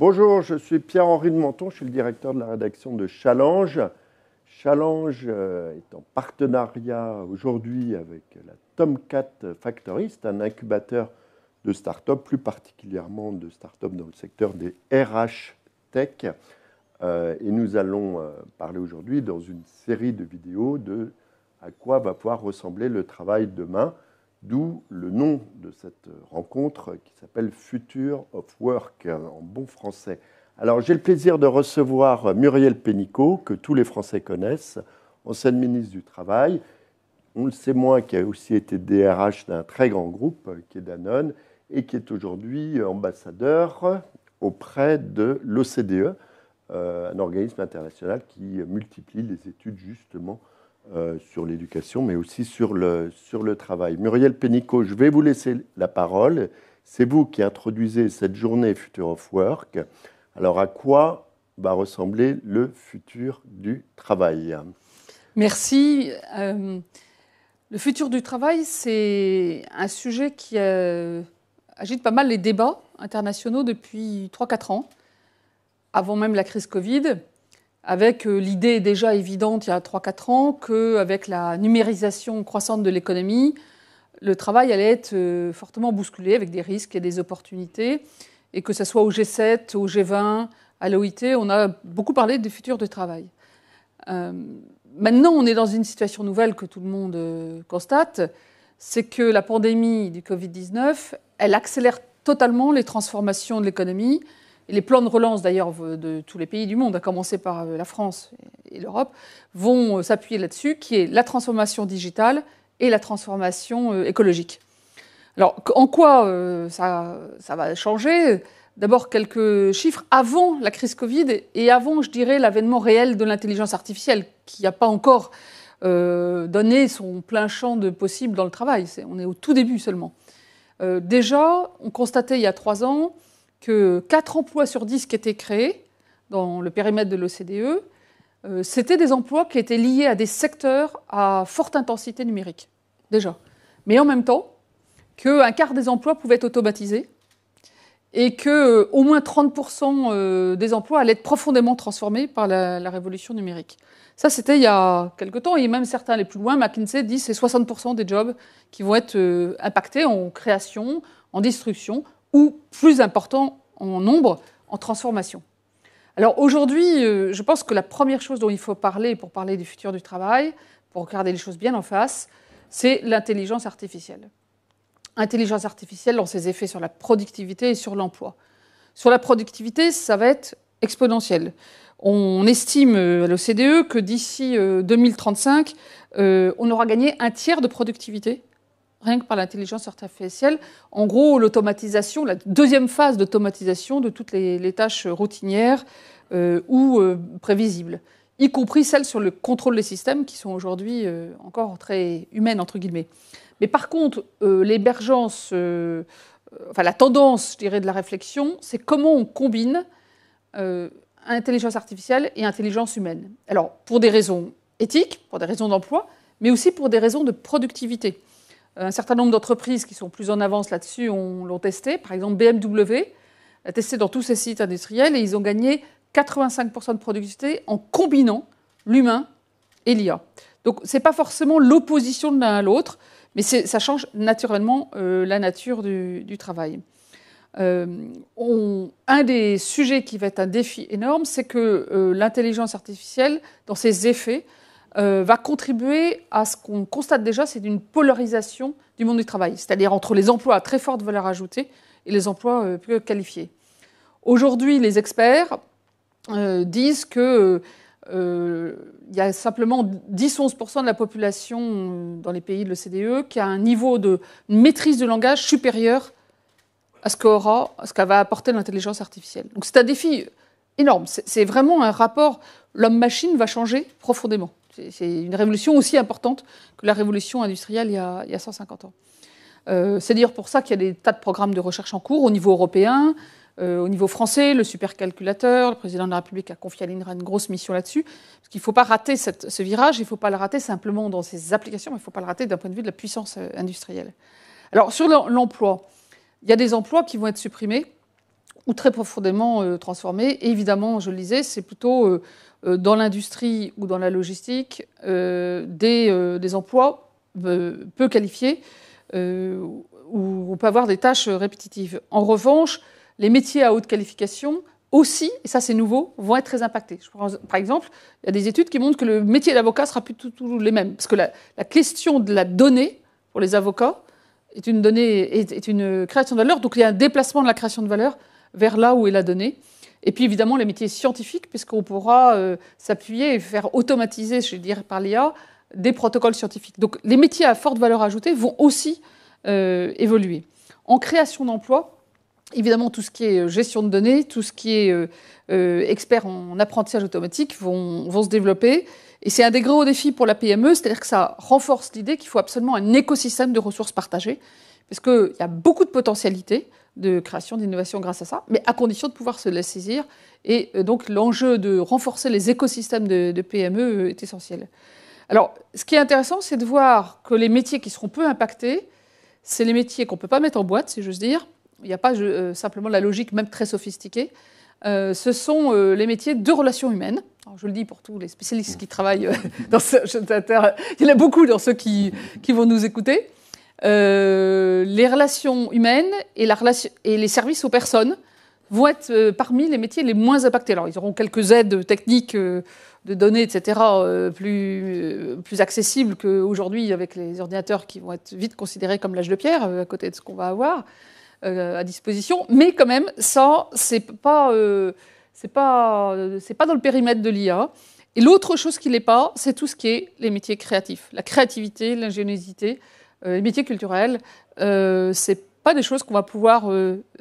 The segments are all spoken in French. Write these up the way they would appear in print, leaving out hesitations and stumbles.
Bonjour, je suis Pierre-Henri de Menton, je suis le directeur de la rédaction de Challenge. Challenge est en partenariat aujourd'hui avec la Tomcat Factory, c'est un incubateur de start-up, plus particulièrement de start-up dans le secteur des RH Tech. Et nous allons parler aujourd'hui dans une série de vidéos de à quoi va pouvoir ressembler le travail demain, d'où le nom de cette rencontre qui s'appelle Future of Work en bon français. Alors j'ai le plaisir de recevoir Muriel Pénicaud, que tous les Français connaissent, ancienne ministre du Travail. On le sait moins, qui a aussi été DRH d'un très grand groupe qui est Danone et qui est aujourd'hui ambassadeur auprès de l'OCDE, un organisme international qui multiplie les études justement sur l'éducation, mais aussi sur le travail. Muriel Pénicaud, je vais vous laisser la parole. C'est vous qui introduisez cette journée Future of Work. Alors, à quoi va ressembler le futur du travail? Merci. Le futur du travail, c'est un sujet qui agite pas mal les débats internationaux depuis 3-4 ans, avant même la crise Covid, avec l'idée déjà évidente il y a 3-4 ans qu'avec la numérisation croissante de l'économie, le travail allait être fortement bousculé avec des risques et des opportunités, et que ce soit au G7, au G20, à l'OIT, on a beaucoup parlé du futur du travail. Maintenant, on est dans une situation nouvelle que tout le monde constate, c'est que la pandémie du Covid-19, elle accélère totalement les transformations de l'économie. Et les plans de relance, d'ailleurs, de tous les pays du monde, à commencer par la France et l'Europe, vont s'appuyer là-dessus, qui est la transformation digitale et la transformation écologique. Alors, en quoi ça va changer? D'abord, quelques chiffres avant la crise Covid et avant, je dirais, l'avènement réel de l'intelligence artificielle, qui n'a pas encore donné son plein champ de possible dans le travail. On est au tout début seulement. Déjà, on constatait il y a 3 ans que 4 emplois sur 10 qui étaient créés dans le périmètre de l'OCDE, c'était des emplois qui étaient liés à des secteurs à forte intensité numérique, déjà. Mais en même temps, qu'un quart des emplois pouvaient être automatisés et qu'au moins 30% des emplois allaient être profondément transformés par la révolution numérique. Ça, c'était il y a quelque temps, et même certains les plus loin, McKinsey dit que c'est 60% des jobs qui vont être impactés en création, en destruction, ou plus important en nombre, en transformation. Alors aujourd'hui, je pense que la première chose dont il faut parler pour parler du futur du travail, pour regarder les choses bien en face, c'est l'intelligence artificielle. Intelligence artificielle dans ses effets sur la productivité et sur l'emploi. Sur la productivité, ça va être exponentiel. On estime à l'OCDE que d'ici 2035, on aura gagné un tiers de productivité rien que par l'intelligence artificielle. En gros, l'automatisation, la deuxième phase d'automatisation de toutes les tâches routinières ou prévisibles, y compris celles sur le contrôle des systèmes qui sont aujourd'hui encore très humaines, entre guillemets. Mais par contre, l'émergence, la tendance, je dirais, de la réflexion, c'est comment on combine intelligence artificielle et intelligence humaine. Alors, pour des raisons éthiques, pour des raisons d'emploi, mais aussi pour des raisons de productivité. Un certain nombre d'entreprises qui sont plus en avance là-dessus l'ont testé. Par exemple, BMW l'a testé dans tous ses sites industriels et ils ont gagné 85% de productivité en combinant l'humain et l'IA. Donc, ce n'est pas forcément l'opposition de l'un à l'autre, mais ça change naturellement la nature du travail. Un des sujets qui va être un défi énorme, c'est que l'intelligence artificielle, dans ses effets, va contribuer à ce qu'on constate déjà, c'est une polarisation du monde du travail, c'est-à-dire entre les emplois à très forte valeur ajoutée et les emplois peu qualifiés. Aujourd'hui, les experts disent qu'il y a simplement 10-11% de la population dans les pays de l'OCDE qui a un niveau de maîtrise du langage supérieur à ce qu'elle va apporter l'intelligence artificielle. Donc c'est un défi énorme. C'est vraiment un rapport, l'homme-machine va changer profondément. C'est une révolution aussi importante que la révolution industrielle il y a 150 ans. C'est d'ailleurs pour ça qu'il y a des tas de programmes de recherche en cours au niveau européen, au niveau français, le supercalculateur, le président de la République a confié à l'INRA une grosse mission là-dessus, parce qu'il ne faut pas rater ce virage, il ne faut pas le rater simplement dans ses applications, mais il ne faut pas le rater d'un point de vue de la puissance industrielle. Alors sur l'emploi, il y a des emplois qui vont être supprimés, ou très profondément transformés. Et évidemment, je le disais, c'est plutôt dans l'industrie ou dans la logistique des emplois peu qualifiés où on peut avoir des tâches répétitives. En revanche, les métiers à haute qualification aussi, et ça c'est nouveau, vont être très impactés. Par exemple, il y a des études qui montrent que le métier d'avocat sera plus tout les mêmes. Parce que la question de la donnée pour les avocats est une création de valeur. Donc il y a un déplacement de la création de valeur vers là où est la donnée. Et puis évidemment les métiers scientifiques, puisqu'on pourra s'appuyer et faire automatiser, je dirais par l'IA, des protocoles scientifiques. Donc les métiers à forte valeur ajoutée vont aussi évoluer. En création d'emplois, évidemment, tout ce qui est gestion de données, tout ce qui est expert en apprentissage automatique vont se développer. Et c'est un des gros défis pour la PME, c'est-à-dire que ça renforce l'idée qu'il faut absolument un écosystème de ressources partagées, parce qu'il y a beaucoup de potentialités de création, d'innovation grâce à ça, mais à condition de pouvoir se les saisir. Et donc l'enjeu de renforcer les écosystèmes de PME est essentiel. Alors, ce qui est intéressant, c'est de voir que les métiers qui seront peu impactés, c'est les métiers qu'on ne peut pas mettre en boîte, si j'ose dire. Il n'y a pas simplement la logique, même très sophistiquée. Ce sont les métiers de relations humaines. Alors, je le dis pour tous les spécialistes qui travaillent dans ce... Il y en a beaucoup dans ceux qui vont nous écouter. Les relations humaines et les services aux personnes vont être parmi les métiers les moins impactés. Alors, ils auront quelques aides techniques de données, etc., plus accessibles qu'aujourd'hui avec les ordinateurs qui vont être vite considérés comme l'âge de pierre à côté de ce qu'on va avoir à disposition. Mais quand même, ça, c'est pas dans le périmètre de l'IA. Et l'autre chose qui l'est pas, c'est tout ce qui est les métiers créatifs, la créativité, l'ingéniosité, les métiers culturels. C'est pas des choses qu'on va pouvoir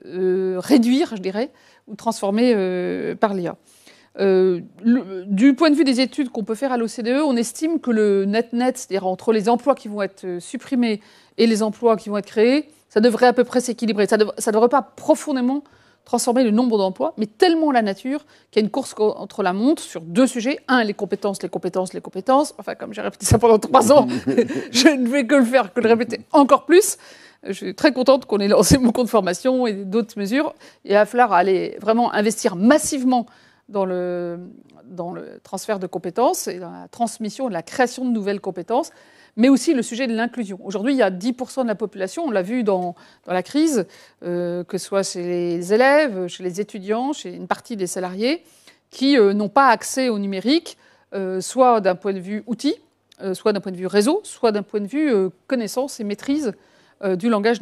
réduire, je dirais, ou transformer par l'IA. Du point de vue des études qu'on peut faire à l'OCDE, on estime que le net-net, c'est-à-dire entre les emplois qui vont être supprimés et les emplois qui vont être créés, ça devrait à peu près s'équilibrer. Ça ne devrait pas profondément transformer le nombre d'emplois, mais tellement la nature qu'il y a une course contre la montre sur deux sujets. Un, les compétences. Enfin, comme j'ai répété ça pendant 3 ans, je ne vais que le répéter encore plus. Je suis très contente qu'on ait lancé mon compte formation et d'autres mesures. Il va falloir aller vraiment investir massivement dans le transfert de compétences et dans la transmission et la création de nouvelles compétences, mais aussi le sujet de l'inclusion. Aujourd'hui, il y a 10% de la population, on l'a vu dans la crise, que ce soit chez les élèves, chez les étudiants, chez une partie des salariés, qui n'ont pas accès au numérique, soit d'un point de vue outil, soit d'un point de vue réseau, soit d'un point de vue connaissance et maîtrise du langage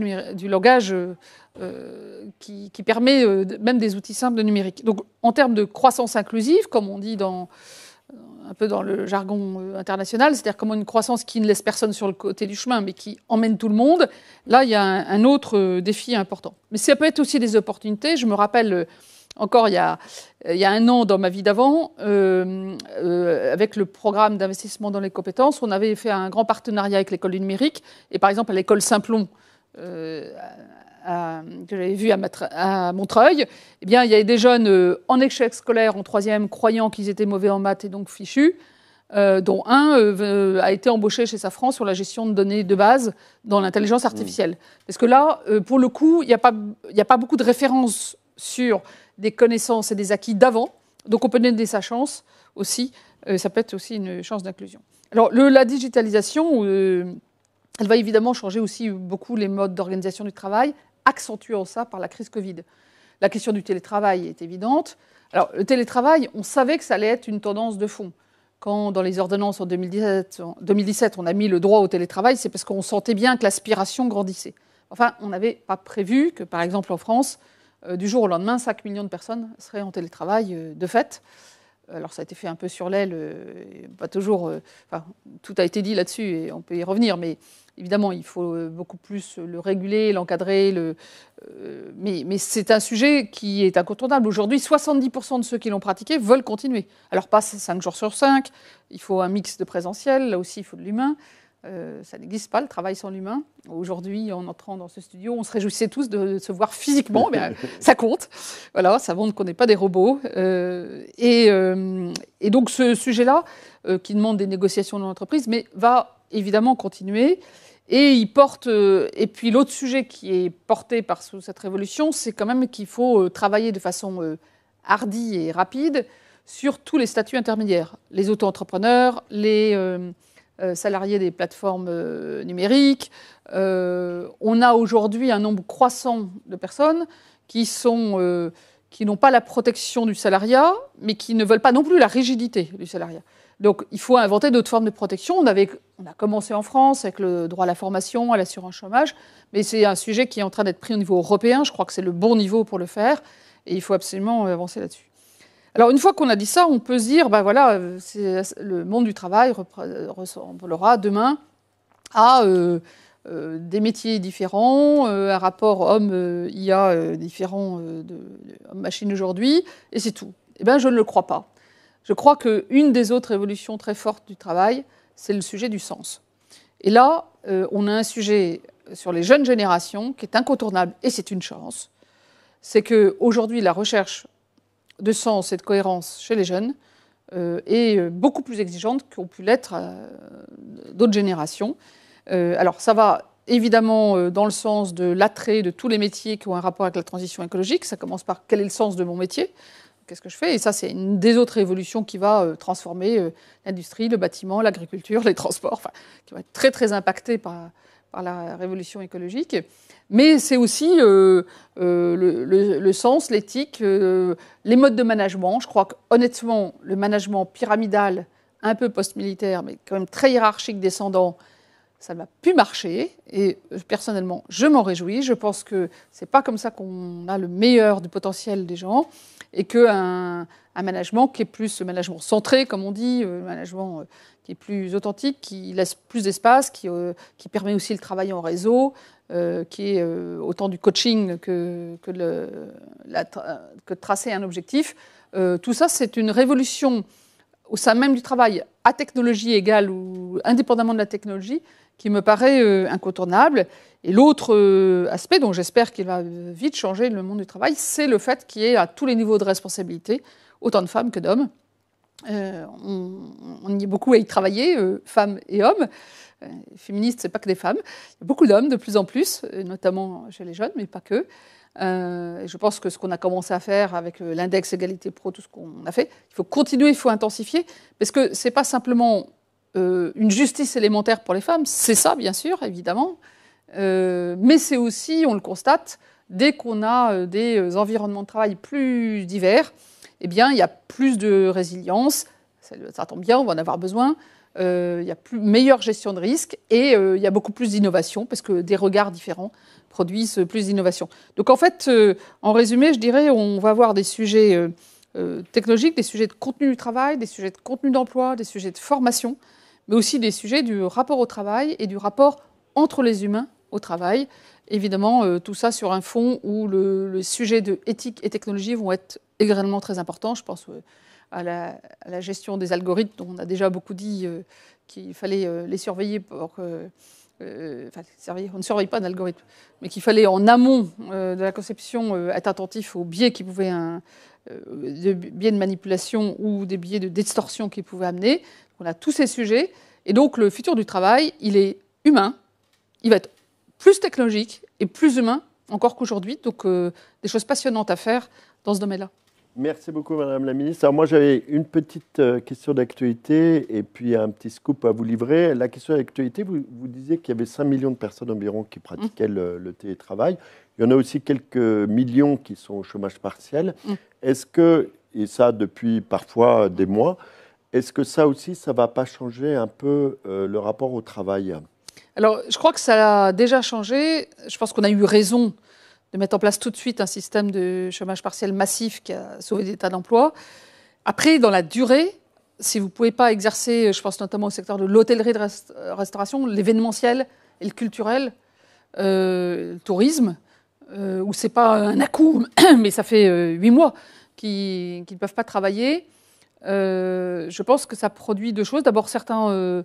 qui permet même des outils simples de numérique. Donc, en termes de croissance inclusive, comme on dit un peu dans le jargon international, c'est-à-dire comme une croissance qui ne laisse personne sur le côté du chemin, mais qui emmène tout le monde, là, il y a un autre défi important. Mais ça peut être aussi des opportunités. Je me rappelle encore il y a 1 an dans ma vie d'avant, avec le programme d'investissement dans les compétences, on avait fait un grand partenariat avec l'école du numérique. Et par exemple, à l'école Saint-Plon, que j'avais vu à Montreuil, eh bien, il y avait des jeunes en échec scolaire en 3e, croyant qu'ils étaient mauvais en maths et donc fichus, dont un a été embauché chez Safran sur la gestion de données de base dans l'intelligence artificielle. Parce que là, pour le coup, il n'y a pas beaucoup de références sur des connaissances et des acquis d'avant. Donc on peut donner sa chance aussi. Ça peut être aussi une chance d'inclusion. Alors la digitalisation, elle va évidemment changer aussi beaucoup les modes d'organisation du travail, accentuant ça par la crise Covid. La question du télétravail est évidente. Alors le télétravail, on savait que ça allait être une tendance de fond. Quand dans les ordonnances en 2017, on a mis le droit au télétravail, c'est parce qu'on sentait bien que l'aspiration grandissait. Enfin, on n'avait pas prévu que, par exemple en France, du jour au lendemain, 5 millions de personnes seraient en télétravail de fait. Alors ça a été fait un peu sur l'aile, pas toujours. Enfin, tout a été dit là-dessus et on peut y revenir, mais évidemment, il faut beaucoup plus le réguler, l'encadrer. Mais c'est un sujet qui est incontournable. Aujourd'hui, 70% de ceux qui l'ont pratiqué veulent continuer. Alors pas 5 jours sur 5, il faut un mix de présentiel, là aussi il faut de l'humain. Ça n'existe pas, le travail sans l'humain. Aujourd'hui, en entrant dans ce studio, on se réjouissait tous de se voir physiquement, mais ça compte. Voilà, ça montre qu'on n'est pas des robots. Et donc ce sujet-là, qui demande des négociations dans l'entreprise, mais va évidemment continuer. Et il porte. Et puis l'autre sujet qui est porté par cette révolution, c'est quand même qu'il faut travailler de façon hardie et rapide sur tous les statuts intermédiaires. Les auto-entrepreneurs, les salariés des plateformes numériques. On a aujourd'hui un nombre croissant de personnes qui n'ont pas la protection du salariat, mais qui ne veulent pas non plus la rigidité du salariat. Donc, il faut inventer d'autres formes de protection. On a commencé en France avec le droit à la formation, à l'assurance chômage, mais c'est un sujet qui est en train d'être pris au niveau européen. Je crois que c'est le bon niveau pour le faire, et il faut absolument avancer là-dessus. Alors, une fois qu'on a dit ça, on peut se dire, ben voilà, le monde du travail ressemblera demain à des métiers différents, un rapport homme-IA différent de homme-machine aujourd'hui, et c'est tout. Eh bien, je ne le crois pas. Je crois qu'une des autres évolutions très fortes du travail, c'est le sujet du sens. Et là, on a un sujet sur les jeunes générations qui est incontournable, et c'est une chance. C'est qu'aujourd'hui, la recherche de sens et de cohérence chez les jeunes est beaucoup plus exigeante qu'ont pu l'être d'autres générations. Alors, ça va évidemment dans le sens de l'attrait de tous les métiers qui ont un rapport avec la transition écologique. Ça commence par quel est le sens de mon métier ? Qu'est-ce que je fais ? Et ça, c'est une des autres évolutions qui va transformer l'industrie, le bâtiment, l'agriculture, les transports, enfin, qui va être très, très impactée par la révolution écologique. Mais c'est aussi le sens, l'éthique, les modes de management. Je crois qu'honnêtement, le management pyramidal, un peu post-militaire, mais quand même très hiérarchique, descendant, ça ne va plus marcher. Et personnellement, je m'en réjouis. Je pense que ce n'est pas comme ça qu'on a le meilleur du potentiel des gens. Et qu'un management qui est plus le management centré, comme on dit, un management qui est plus authentique, qui laisse plus d'espace, qui permet aussi le travail en réseau, qui est autant du coaching que de tracer un objectif. Tout ça, c'est une révolution au sein même du travail, à technologie égale ou indépendamment de la technologie, qui me paraît incontournable. Et l'autre aspect, dont j'espère qu'il va vite changer le monde du travail, c'est le fait qu'il y ait à tous les niveaux de responsabilité autant de femmes que d'hommes. On y est beaucoup à y travailler, femmes et hommes. Féministes, c'est pas que des femmes. Il y a beaucoup d'hommes, de plus en plus, notamment chez les jeunes, mais pas que. Je pense que ce qu'on a commencé à faire avec l'index égalité pro, tout ce qu'on a fait, il faut continuer, il faut intensifier, parce que c'est pas simplement une justice élémentaire pour les femmes, c'est ça, bien sûr, évidemment, mais c'est aussi, on le constate, dès qu'on a des environnements de travail plus divers, eh bien, il y a plus de résilience, ça tombe bien, on va en avoir besoin, il y a meilleure gestion de risque et il y a beaucoup plus d'innovation, parce que des regards différents produisent plus d'innovation. Donc en fait, en résumé, je dirais, on va avoir des sujets technologiques, des sujets de contenu du travail, des sujets de contenu d'emploi, des sujets de formation, mais aussi des sujets du rapport au travail et du rapport entre les humains au travail. Évidemment, tout ça sur un fond où le sujet de éthique et technologie vont être également très importants. Je pense à la gestion des algorithmes, dont on a déjà beaucoup dit qu'il fallait les surveiller pour que... on ne surveille pas d'algorithme, mais qu'il fallait en amont de la conception être attentif aux biais qui pouvaient de biais de manipulation ou des biais de distorsion qu'ils pouvaient amener. On a tous ces sujets. Et donc, le futur du travail, il est humain. Il va être plus technologique et plus humain encore qu'aujourd'hui. Donc, des choses passionnantes à faire dans ce domaine-là. Merci beaucoup, Madame la Ministre. Alors moi, j'avais une petite question d'actualité et puis un petit scoop à vous livrer. La question d'actualité, vous disiez qu'il y avait 5 millions de personnes environ qui pratiquaient le télétravail. Il y en a aussi quelques millions qui sont au chômage partiel. Est-ce que, et ça depuis parfois des mois, est-ce que ça aussi, ça ne va pas changer un peu le rapport au travail ? Alors, je crois que ça a déjà changé. Je pense qu'on a eu raison de mettre en place tout de suite un système de chômage partiel massif qui a sauvé des tas d'emplois. Après, dans la durée, si vous ne pouvez pas exercer, je pense notamment au secteur de l'hôtellerie de restauration, l'événementiel et le culturel, le tourisme, où ce n'est pas un à-coup, mais ça fait 8 mois qu'ils ne peuvent pas travailler, je pense que ça produit deux choses. D'abord, certains...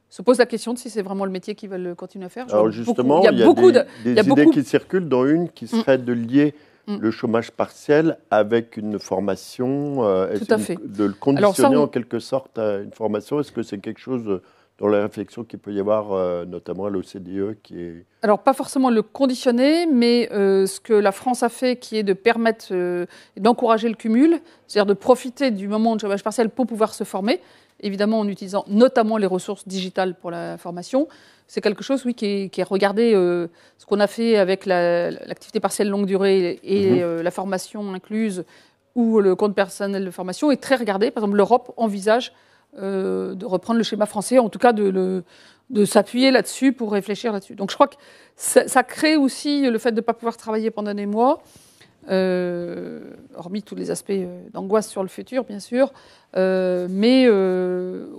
se pose la question de si c'est vraiment le métier qu'ils veulent continuer à faire. Alors justement, il y a des idées qui circulent, dont une qui serait de lier le chômage partiel avec une formation, Tout à fait. de le conditionner en quelque sorte à une formation. Est-ce que c'est quelque chose dans les réflexions qu'il peut y avoir, notamment à l'OCDE, qui est... Alors, pas forcément le conditionner, mais ce que la France a fait, qui est de permettre, d'encourager le cumul, c'est-à-dire de profiter du moment de chômage partiel pour pouvoir se former, évidemment en utilisant notamment les ressources digitales pour la formation. C'est quelque chose, oui, qui est regardé, ce qu'on a fait avec l'activité partielle longue durée et la formation incluse, ou le compte personnel de formation, est très regardé. Par exemple, l'Europe envisage de reprendre le schéma français, en tout cas de s'appuyer là-dessus pour réfléchir là-dessus. Donc je crois que ça crée aussi le fait de ne pas pouvoir travailler pendant des mois, hormis tous les aspects d'angoisse sur le futur, bien sûr, mais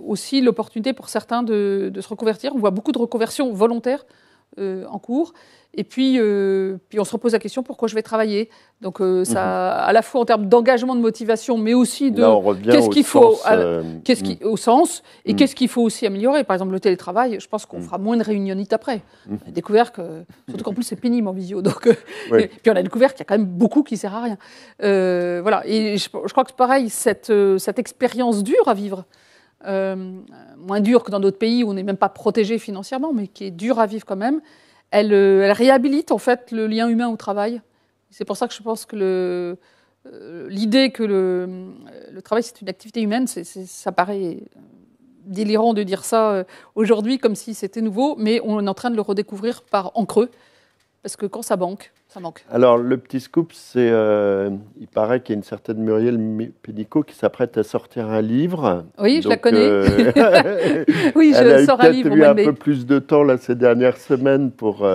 aussi l'opportunité pour certains de se reconvertir. On voit beaucoup de reconversions volontaires en cours. Et puis on se repose la question, pourquoi je vais travailler? Donc ça, à la fois en termes d'engagement, de motivation, mais aussi de qu'est-ce qu'il faut, au sens, et qu'est-ce qu'il faut aussi améliorer. Par exemple, le télétravail, je pense qu'on fera moins de réunionites après. On a découvert que, surtout qu'en plus c'est pénible en visio, donc, puis on a découvert qu'il y a quand même beaucoup qui ne sert à rien. Voilà, et je crois que c'est pareil, cette expérience dure à vivre, moins dure que dans d'autres pays où on n'est même pas protégé financièrement, mais qui est dure à vivre quand même. Elle réhabilite en fait le lien humain au travail. C'est pour ça que je pense que l'idée que le travail c'est une activité humaine, ça paraît délirant de dire ça aujourd'hui comme si c'était nouveau, mais on est en train de le redécouvrir en creux, parce que quand ça manque. Alors le petit scoop, c'est il paraît qu'il y a une certaine Muriel Pénicaud qui s'apprête à sortir un livre. Oui, je la connais. Oui, je sors un livre au mois de mai. Elle a eu un peu plus de temps là, ces dernières semaines pour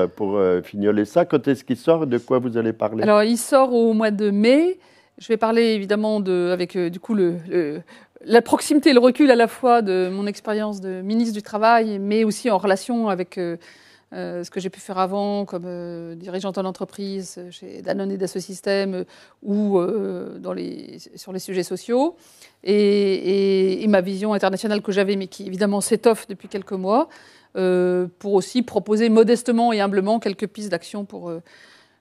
fignoler ça. Quand est-ce qu'il sort et de quoi vous allez parler? Alors il sort au mois de mai. Je vais parler évidemment avec du coup la proximité et le recul à la fois de mon expérience de ministre du Travail, mais aussi en relation avec ce que j'ai pu faire avant comme dirigeante en entreprise chez Danone et Dassault Systèmes ou sur les sujets sociaux et ma vision internationale que j'avais mais qui évidemment s'étoffe depuis quelques mois pour aussi proposer modestement et humblement quelques pistes d'action pour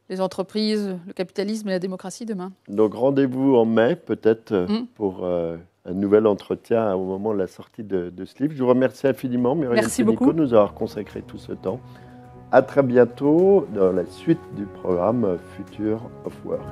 les entreprises, le capitalisme et la démocratie demain. Donc rendez-vous en mai peut-être pour un nouvel entretien au moment de la sortie de ce livre. Je vous remercie infiniment, Muriel Pénicaud, de nous avoir consacré tout ce temps. À très bientôt dans la suite du programme Future of Work.